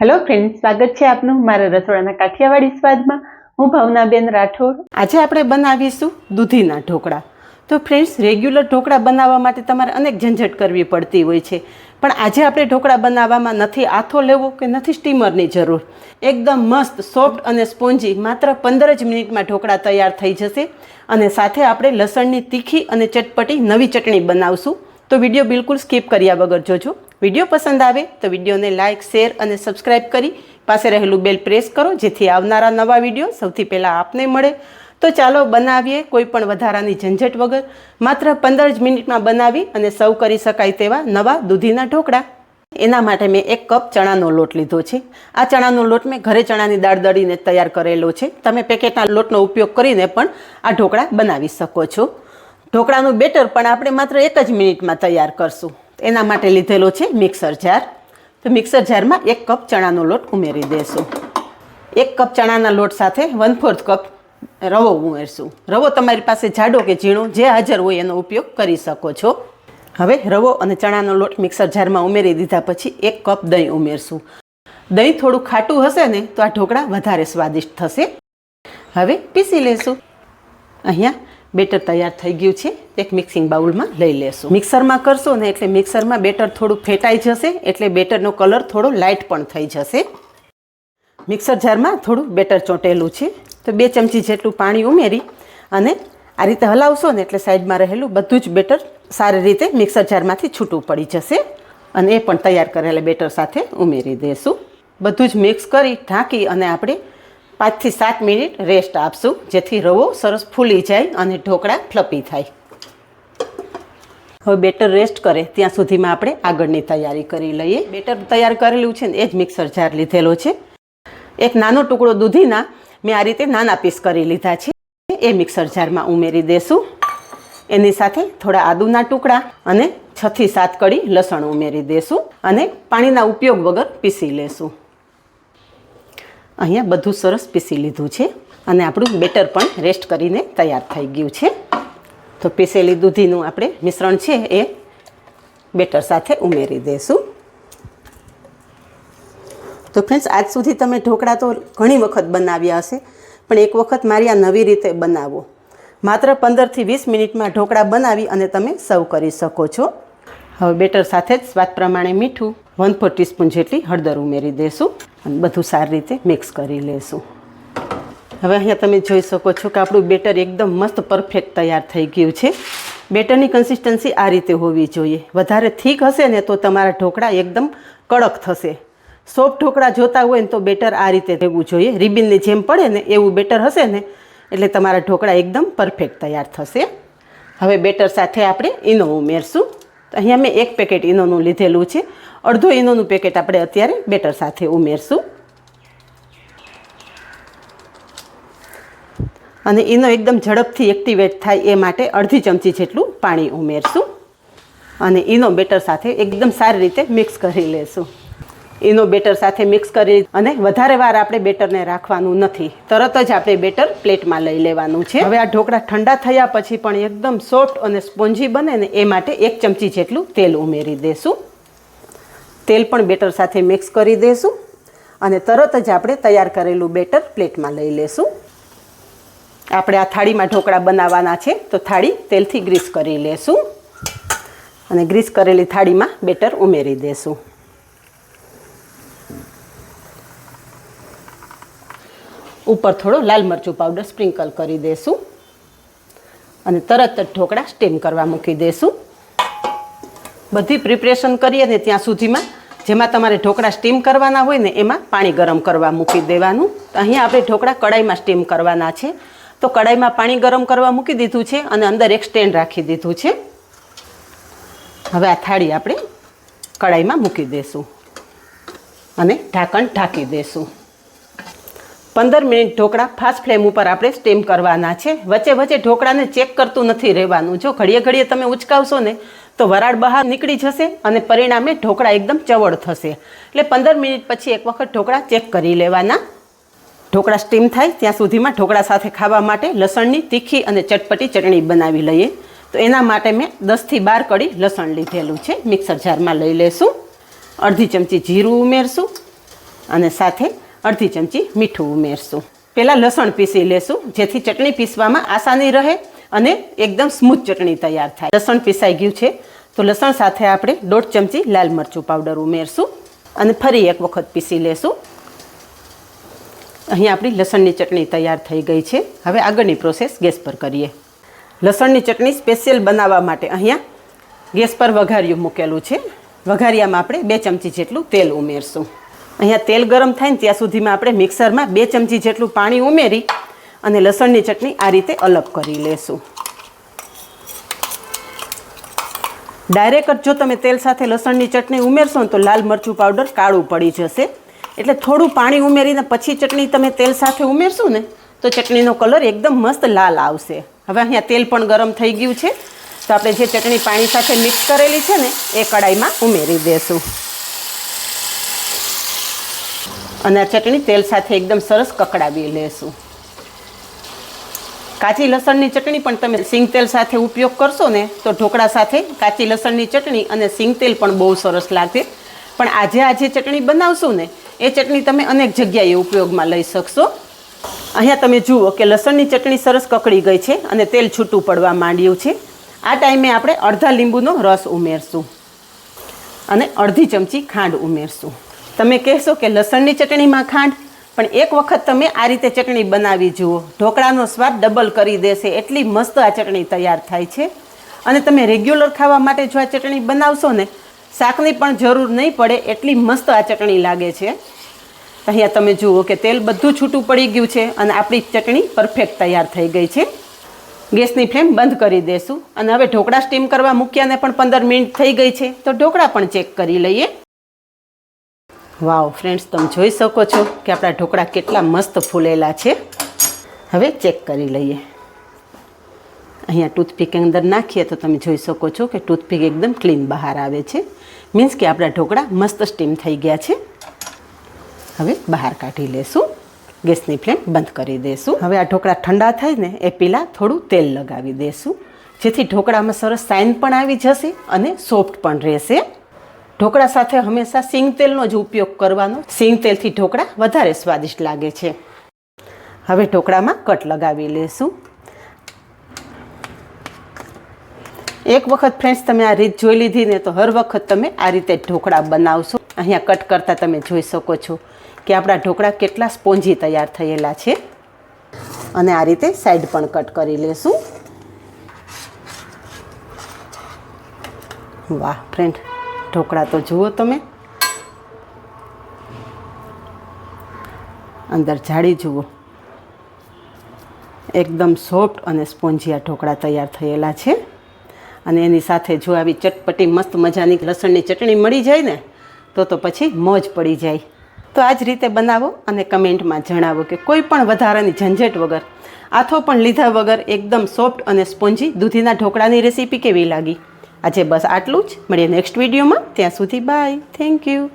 Hello friends, સ્વાગત છે આપનું મારા રસોડાના કાઠિયાવાડી સ્વાદમાં. હું ભાવનાબેન રાઠોડ. આજે આપણે બનાવીશું દૂધીના ઢોકળા. તો ફ્રેન્ડ્સ, રેગ્યુલર ઢોકળા બનાવવા માટે તમારે અનેક ઝંઝટ કરવી પડતી હોય છે, પણ આજે આપણે ઢોકળા બનાવવામાં નથી આથો લેવો કે નથી સ્ટીમરની જરૂર. એકદમ મસ્ત સોફ્ટ અને સ્પોન્જી માત્ર 15 જ મિનિટમાં ઢોકળા તૈયાર થઈ જશે. અને સાથે આપણે લસણની તીખી અને ચટપટી નવી ચટણી બનાવશું. તો વિડીયો બિલકુલ સ્કીપ કર્યા વગર જોજો. વિડીયો પસંદ આવે તો વિડીયોને લાઇક, શેર અને સબસ્ક્રાઈબ કરી પાસે રહેલું બેલ પ્રેસ કરો, જેથી આવનારા નવા વિડીયો સૌથી પહેલાં આપને મળે. તો ચાલો બનાવીએ કોઈ પણ વધારાની ઝંઝટ વગર, માત્ર 15 જ મિનિટમાં બનાવી અને સર્વ કરી શકાય તેવા નવા દૂધીના ઢોકળા. એના માટે મેં 1 કપ ચણાનો લોટ લીધો છે. આ ચણાનો લોટ મેં ઘરે ચણાની દાળ દળીને તૈયાર કરેલો છે. તમે પેકેટના લોટનો ઉપયોગ કરીને પણ આ ઢોકળા બનાવી શકો છો. ઢોકળાનું બેટર પણ આપણે માત્ર 1 જ મિનિટમાં તૈયાર કરશું. એના માટે લીધેલો છે મિક્સર જાર. તો મિક્સર જારમાં 1 કપ ચણાનો લોટ ઉમેરી દઈશું. 1 કપ ચણાના લોટ સાથે 1/4 કપ રવો ઉમેરશું. રવો તમારી પાસે જાડો કે ઝીણો જે હાજર હોય એનો ઉપયોગ કરી શકો છો. હવે રવો અને ચણાનો લોટ મિક્સર જારમાં ઉમેરી દીધા પછી 1 કપ દહીં ઉમેરશું. દહીં થોડું ખાટું હશે ને તો આ ઢોકળા વધારે સ્વાદિષ્ટ થશે. હવે પીસી લેશું. અહીંયા બેટર તૈયાર થઈ ગયું છે. એક મિક્સિંગ બાઉલમાં લઈ લેશું. મિક્સરમાં કરશો ને એટલે મિક્સરમાં બેટર થોડું ફેટાઈ જશે, એટલે બેટરનો કલર થોડો લાઇટ પણ થઈ જશે. મિક્સર જારમાં થોડું બેટર ચોંટેલું છે, તો 2 ચમચી જેટલું પાણી ઉમેરી અને આ રીતે હલાવશો ને એટલે સાઈડમાં રહેલું બધું જ બેટર સારી રીતે મિક્સર જારમાંથી છૂટું પડી જશે. અને એ પણ તૈયાર કરેલા બેટર સાથે ઉમેરી દઈશું. બધું જ મિક્સ કરી ઢાંકી અને આપણે 5 થી 7 મિનિટ રેસ્ટ આપશું, જેથી રવો સરસ ફૂલી જાય અને ઢોકળા ફ્લપી થાય. હવે બેટર રેસ્ટ કરે ત્યાં સુધીમાં આપણે આગળની તૈયારી કરી લઈએ. બેટર તૈયાર કરેલું છે ને એ જ મિક્સર જાર લીધેલો છે. એક નાનો ટુકડો દૂધીના મેં આ રીતે નાના પીસ કરી લીધા છે, એ મિક્સર જારમાં ઉમેરી દેશું. એની સાથે થોડા આદુના ટુકડા અને 6 થી 7 કળી લસણ ઉમેરી દેશું અને પાણીના ઉપયોગ વગર પીસી લેશું. અહીંયા બધું સરસ પીસી લીધું છે અને આપણું બેટર પણ રેસ્ટ કરીને તૈયાર થઈ ગયું છે. તો પીસેલી દૂધીનું આપણે મિશ્રણ છે એ બેટર સાથે ઉમેરી દઈશું. તો ફ્રેન્ડ્સ, આજ સુધી તમે ઢોકળા તો ઘણી વખત બનાવ્યા હશે, પણ એક વખત મારી આ નવી રીતે બનાવો. માત્ર 15 થી 20 મિનિટમાં ઢોકળા બનાવી અને તમે સર્વ કરી શકો છો. હવે બેટર સાથે જ સ્વાદ પ્રમાણે મીઠું, 1/4 ટીસ્પૂન જેટલી હળદર ઉમેરી દઈશું અને બધું સારી રીતે મિક્સ કરી લેશું. હવે અહીંયા તમે જોઈ શકો છો કે આપણું બેટર એકદમ મસ્ત પરફેક્ટ તૈયાર થઈ ગયું છે. બેટરની કન્સિસ્ટન્સી આ રીતે હોવી જોઈએ. વધારે થીક હશે ને તો તમારા ઢોકળા એકદમ કડક થશે. સોફ્ટ ઢોકળા જોતા હોય ને તો બેટર આ રીતે રહેવું જોઈએ. રિબિનની જેમ પડે ને એવું બેટર હશે ને એટલે તમારા ઢોકળા એકદમ પરફેક્ટ તૈયાર થશે. હવે બેટર સાથે આપણે ઈનો ઉમેરશું. તો અહીંયા મેં 1 પેકેટ ઈનોનું લીધેલું છે. અડધો ઈનોનું પેકેટ આપણે અત્યારે બેટર સાથે ઉમેરશું. અને ઈનો એકદમ ઝડપથી એક્ટિવેટ થાય એ માટે અડધી ચમચી જેટલું પાણી ઉમેરશું. અને ઈનો બેટર સાથે એકદમ સારી રીતે મિક્સ કરી લેશું. ઈનો બેટર સાથે મિક્સ કરી અને વધારે વાર આપણે બેટરને રાખવાનું નથી. તરત જ આપણે બેટર પ્લેટમાં લઈ લેવાનું છે. હવે આ ઢોકળા ઠંડા થયા પછી પણ એકદમ સોફ્ટ અને સ્પોન્જી બને ને એ માટે 1 ચમચી જેટલું તેલ ઉમેરી દેશું. તેલ પણ બેટર સાથે મિક્સ કરી દેશું અને તરત જ આપણે તૈયાર કરેલું બેટર પ્લેટમાં લઈ લેશું. આપણે આ થાળીમાં ઢોકળા બનાવવાના છે, તો થાળી તેલથી ગ્રીસ કરી લેશું અને ગ્રીસ કરેલી થાળીમાં બેટર ઉમેરી દેશું. ઉપર થોડો લાલ મરચું પાવડર સ્પ્રિંકલ કરી દેશું અને તરત જ ઢોકળા સ્ટીમ કરવા મૂકી દેશું. બધી પ્રિપરેશન કરીએ ને ત્યાં સુધીમાં જેમાં તમારે ઢોકળા સ્ટીમ કરવાના હોય ને એમાં પાણી ગરમ કરવા મૂકી દેવાનું. અહીંયા આપણે ઢોકળા કડાઈમાં સ્ટીમ કરવાના છે, તો કડાઈમાં પાણી ગરમ કરવા મૂકી દીધું છે અને અંદર એક સ્ટેન્ડ રાખી દીધું છે. હવે આ થાળી આપણે કડાઈમાં મૂકી દઈશું અને ઢાંકણ ઢાંકી દઈશું. 15 મિનિટ ઢોકળા ફાસ્ટ ફ્લેમ ઉપર આપણે સ્ટીમ કરવાના છે. વચ્ચે વચ્ચે ઢોકળાને ચેક કરતું નથી રહેવાનું. જો ઘડીએ ઘડીએ તમે ઉચકાવશો ને તો વરાળ બહાર નીકળી જશે અને પરિણામે ઢોકળા એકદમ ચવડ થશે. એટલે 15 મિનિટ પછી એક વખત ઢોકળા ચેક કરી લેવાના. ઢોકળા સ્ટીમ થાય ત્યાં સુધીમાં ઢોકળા સાથે ખાવા માટે લસણની તીખી અને ચટપટી ચટણી બનાવી લઈએ. તો એના માટે મેં 10 થી 12 કળી લસણ લીધેલું છે. મિક્સર જારમાં લઈ લેશું. અડધી ચમચી જીરું ઉમેરશું અને સાથે અડધી ચમચી મીઠું ઉમેરશું. પહેલાં લસણ પીસી લેશું, જેથી ચટણી પીસવામાં આસાની રહે અને એકદમ સ્મૂથ ચટણી તૈયાર થાય. લસણ પીસાઈ ગયું છે, તો લસણ સાથે આપણે 1.5 ચમચી લાલ મરચું પાવડર ઉમેરશું અને ફરી એક વખત પીસી લેશું. અહીં આપણી લસણની ચટણી તૈયાર થઈ ગઈ છે. હવે આગળની પ્રોસેસ ગેસ પર કરીએ. લસણની ચટણી સ્પેશિયલ બનાવવા માટે અહીંયા ગેસ પર વઘારિયું મૂકેલું છે. વઘારિયામાં આપણે 2 ચમચી જેટલું તેલ ઉમેરશું. અહીંયા તેલ ગરમ થાય ને ત્યાં સુધીમાં આપણે મિક્સરમાં 2 ચમચી જેટલું પાણી ઉમેરી અને લસણની ચટણી આ રીતે અલગ કરી લેશું. ડાયરેક્ટ જો તમે તેલ સાથે લસણની ચટણી ઉમેરશો ને તો લાલ મરચું પાવડર કાળું પડી જશે. એટલે થોડું પાણી ઉમેરીને પછી ચટણી તમે તેલ સાથે ઉમેરશું ને તો ચટણીનો કલર એકદમ મસ્ત લાલ આવશે. હવે અહીંયા તેલ પણ ગરમ થઈ ગયું છે, તો આપણે જે ચટણી પાણી સાથે મિક્સ કરેલી છે ને એ કડાઈમાં ઉમેરી દેશું અને આ ચટણી તેલ સાથે એકદમ સરસ કકડાવી લેશું. કાચી લસણની ચટણી પણ તમે સિંગ તેલ સાથે ઉપયોગ કરશો ને તો ઢોકળા સાથે કાચી લસણની ચટણી અને સિંગ તેલ પણ બહુ સરસ લાગશે. પણ આજે આ જે ચટણી બનાવશું ને એ ચટણી તમે અનેક જગ્યાએ ઉપયોગમાં લઈ શકશો. અહીંયા તમે જુઓ કે લસણની ચટણી સરસ કકડી ગઈ છે અને તેલ છૂટું પડવા માંડ્યું છે. આ ટાઈમે આપણે અડધા લીંબુનો રસ ઉમેરશું અને અડધી ચમચી ખાંડ ઉમેરશું. તમે કહેશો કે લસણની ચટણીમાં ખાંડ, પણ એક વખત તમે આ રીતે ચટણી બનાવી જુઓ, ઢોકળાનો સ્વાદ ડબલ કરી દેશે. એટલી મસ્ત આ ચટણી તૈયાર થાય છે અને તમે રેગ્યુલર ખાવા માટે જો આ ચટણી બનાવશો ને શાકની પણ જરૂર નહીં પડે, એટલી મસ્ત આ ચટણી લાગે છે. અહીંયા તમે જુઓ કે તેલ બધું છૂટું પડી ગયું છે અને આપણી ચટણી પરફેક્ટ તૈયાર થઈ ગઈ છે. ગેસની ફ્લેમ બંધ કરી દેશું અને હવે ઢોકળા સ્ટીમ કરવા મૂક્યાને પણ 15 મિનિટ થઈ ગઈ છે, તો ઢોકળા પણ ચેક કરી લઈએ. વાવ ફ્રેન્ડ્સ, તમે જોઈ શકો છો કે આપણા ઢોકળા કેટલા મસ્ત ફૂલેલા છે. હવે ચેક કરી લઈએ. અહીંયા ટૂથપીક અંદર નાખીએ તો તમે જોઈ શકો છો કે ટૂથપીક એકદમ ક્લીન બહાર આવે છે. મીન્સ કે આપણા ઢોકળા મસ્ત સ્ટીમ થઈ ગયા છે. હવે બહાર કાઢી લેશું. ગેસની ફ્લેમ બંધ કરી દેશું. હવે આ ઢોકળા ઠંડા થાય ને એ પહેલાં થોડું તેલ લગાવી દેશું, જેથી ઢોકળામાં સરસ શાઇન પણ આવી જશે અને સોફ્ટ પણ રહેશે. ઢોકળા સાથે હંમેશા સિંગ તેલનો જ ઉપયોગ કરવાનો. સિંગ તેલથી ઢોકળા વધારે સ્વાદિષ્ટ લાગે છે. હવે ઢોકળામાં કટ લગાવી લેશું. એક વખત ફ્રેન્ડ્સ તમે આ રીત જોઈ લીધી ને તો હર વખત તમે આ રીતે ઢોકળા બનાવશો. અહીંયા કટ કરતાં તમે જોઈ શકો છો કે આપણા ઢોકળા કેટલા સ્પોન્જી તૈયાર થયેલા છે. અને આ રીતે સાઈડ પણ કટ કરી લેશું. વાહ ફ્રેન્ડ, ઢોકળા તો જુઓ તમે, અંદર જાળી જુઓ, એકદમ સોફ્ટ અને સ્પોન્જી આ ઢોકળા તૈયાર થયેલા છે. અને એની સાથે જો આવી ચટપટી મસ્ત મજાની લસણની ચટણી મળી જાય ને તો પછી મોજ પડી જાય. તો આ જ રીતે બનાવો અને કમેન્ટમાં જણાવો કે કોઈ પણ વધારાની ઝંઝટ વગર, આથો પણ લીધા વગર એકદમ સોફ્ટ અને સ્પોન્જી દૂધીના ઢોકળાની રેસીપી કેવી લાગી. આજે બસ આટલું જ. મળીએ નેક્સ્ટ વિડીયોમાં. ત્યાં સુધી બાય. Thank you.